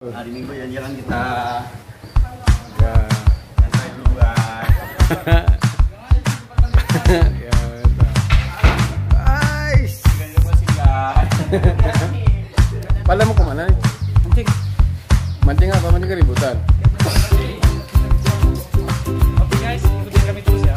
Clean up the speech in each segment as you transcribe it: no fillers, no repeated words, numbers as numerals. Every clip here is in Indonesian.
Hari Minggu jalan-jalan kita Ya. santai duluan. Ya. Guys. Singgah. Padahal mau kemana nih? Mancing. Mancing apa? Mancing keributan. Oke guys, ikutin kami terus ya.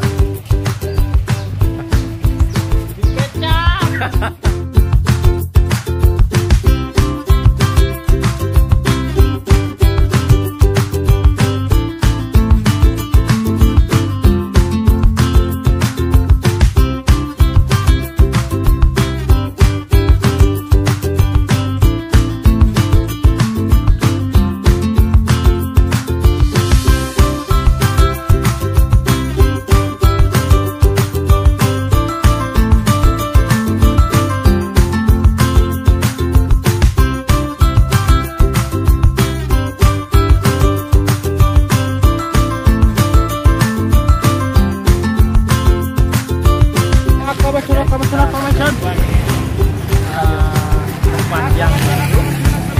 Panjang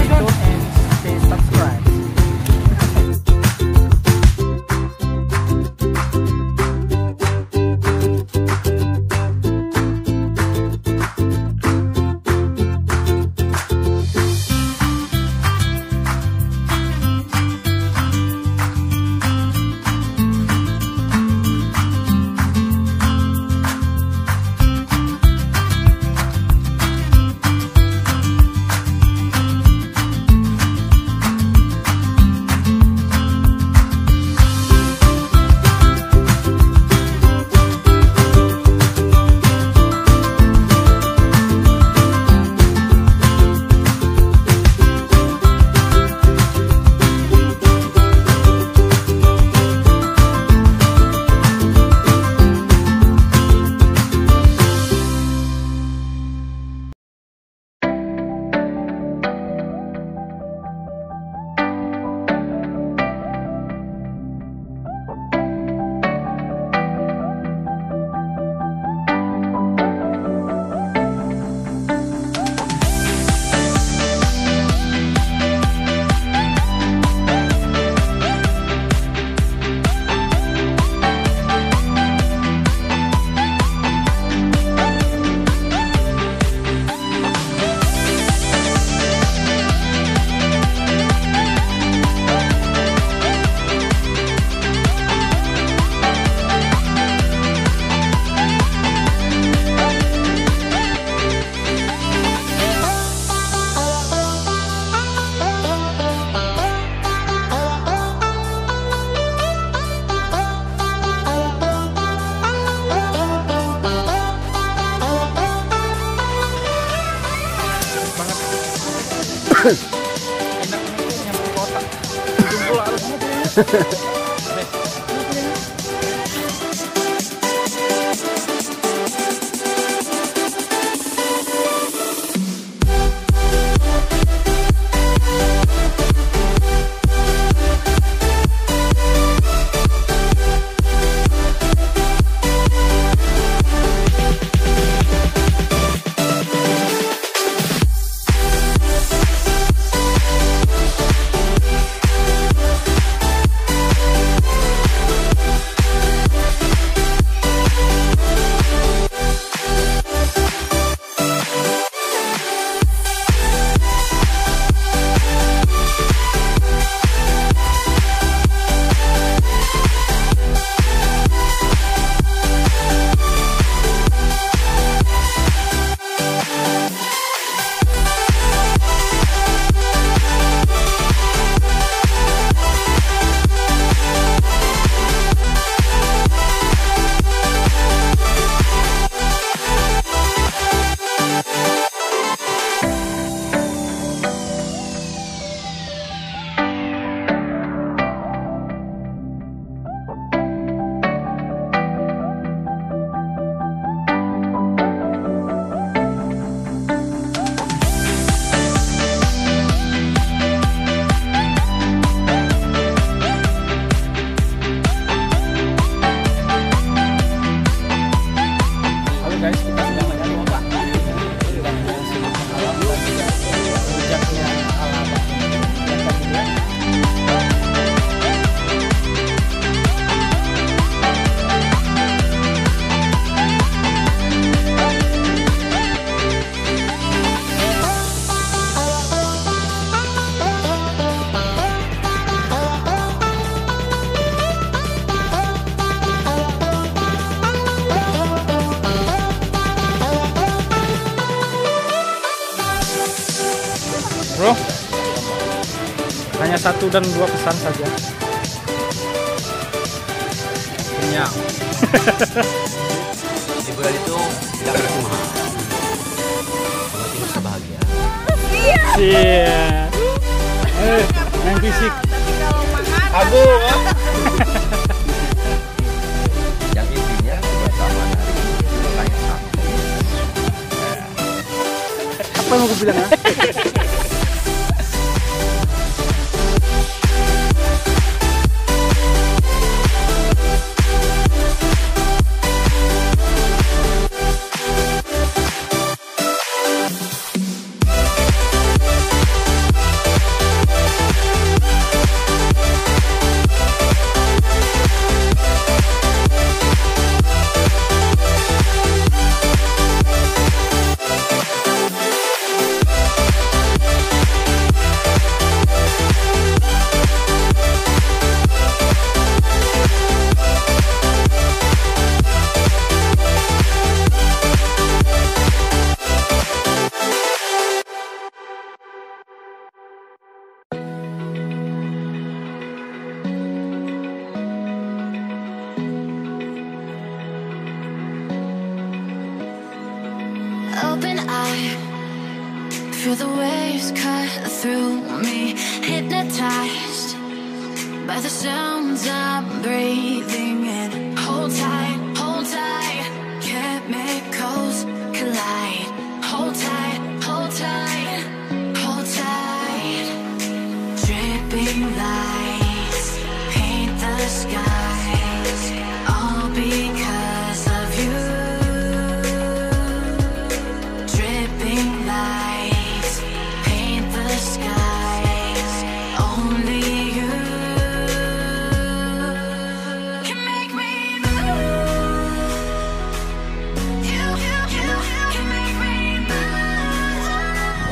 itu and subscribe. Enak nyampe kota. Kumpul harusnya. Hanya 1 dan 2 pesan saja. Kenyang. Liburan itu tidak berarti mahal. Yang penting bisa bahagia. Iya. Main fisik. Abu. Yang intinya kebersamaan hari ini kayak apa? Apa yang mau aku bilang ya? Open eye, feel the waves cut through me, hypnotized by the sounds I'm breathing in. Hold tight, chemicals collide. Hold tight, hold tight, hold tight. Dripping lights paint the skies, all because of you.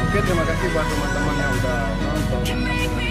Oke, terima kasih buat teman-teman yang udah nonton.